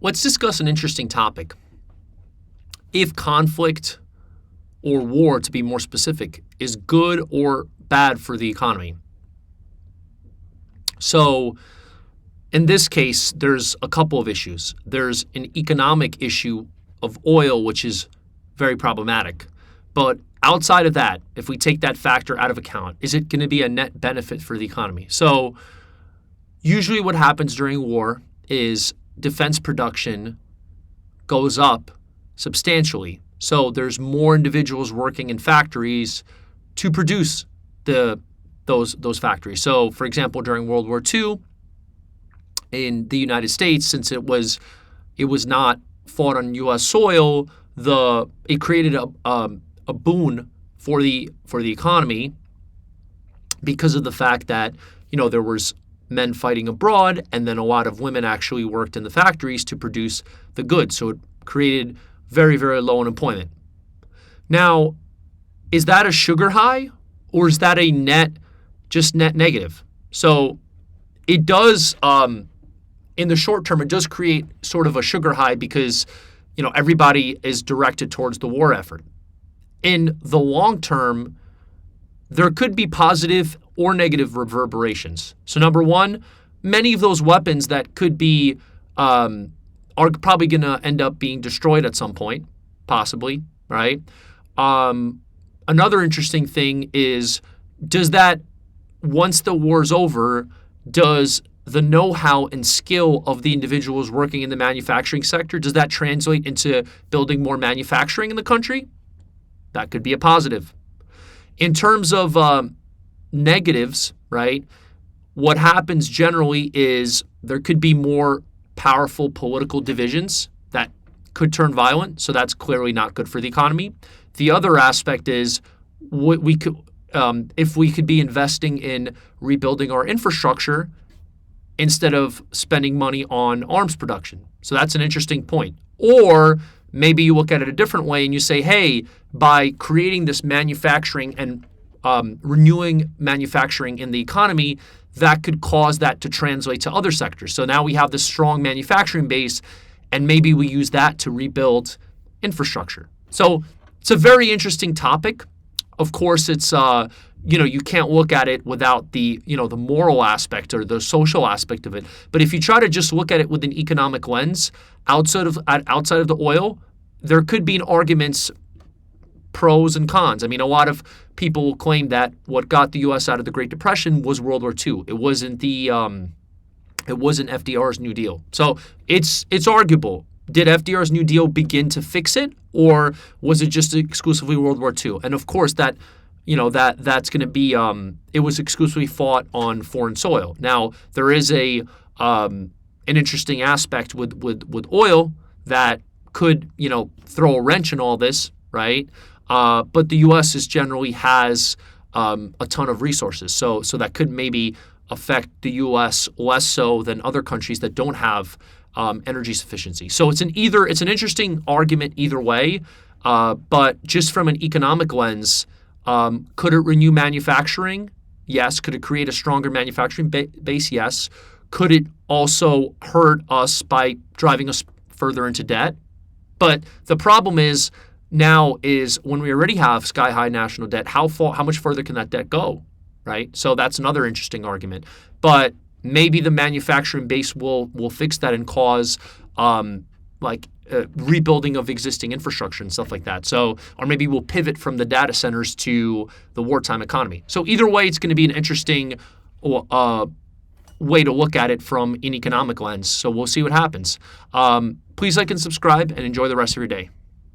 Let's discuss an interesting topic. If conflict or war, to be more specific, is good or bad for the economy. So in this case, there's a couple of issues. There's an economic issue of oil, which is very problematic. But outside of that, if we take that factor out of account, is it going to be a net benefit for the economy? So usually what happens during war is defense production goes up substantially. So there's more individuals working in factories to produce those factories. So for example, during World War II in the United States, since it was not fought on U.S. soil, it created a boon for the economy because of the fact that there was men fighting abroad, and then a lot of women actually worked in the factories to produce the goods. So it created very, very low unemployment. Now, is that a sugar high, or is that a net negative? So it does, in the short term, it does create sort of a sugar high because everybody is directed towards the war effort. In the long term, there could be positive or negative reverberations. So number one, many of those weapons that could be are probably going to end up being destroyed at some point, possibly, right? Another interesting thing is, does that, once the war's over, does the know-how and skill of the individuals working in the manufacturing sector, does that translate into building more manufacturing in the country? That could be a positive. In terms of negatives, right, what happens generally is there could be more powerful political divisions that could turn violent. So that's clearly not good for the economy. The other aspect is if we could be investing in rebuilding our infrastructure instead of spending money on arms production. So that's an interesting point. Or maybe you look at it a different way and you say, hey, by creating this manufacturing and renewing manufacturing in the economy, that could cause that to translate to other sectors. So now we have this strong manufacturing base, and maybe we use that to rebuild infrastructure. So it's a very interesting topic. Of course, it's you can't look at it without the the moral aspect or the social aspect of it. But if you try to just look at it with an economic lens, outside of the oil, there could be arguments, pros and cons. I mean, a lot of people claim that what got the U.S. out of the Great Depression was World War II. It wasn't FDR's New Deal. So it's arguable. Did FDR's New Deal begin to fix it, or was it just exclusively World War II? And of course, that's going to be it was exclusively fought on foreign soil. Now there is an interesting aspect with oil that could throw a wrench in all this, right? But the U.S. generally has a ton of resources, so that could maybe affect the U.S. less so than other countries that don't have energy sufficiency. So it's an interesting argument either way. But just from an economic lens, could it renew manufacturing? Yes. Could it create a stronger manufacturing base? Yes. Could it also hurt us by driving us further into debt? But the problem is when we already have sky-high national debt, how much further can that debt go, right? So that's another interesting argument. But maybe the manufacturing base will fix that and cause rebuilding of existing infrastructure and stuff like that. So, or maybe we'll pivot from the data centers to the wartime economy. So either way, it's going to be an interesting way to look at it from an economic lens. So we'll see what happens. Please like and subscribe and enjoy the rest of your day.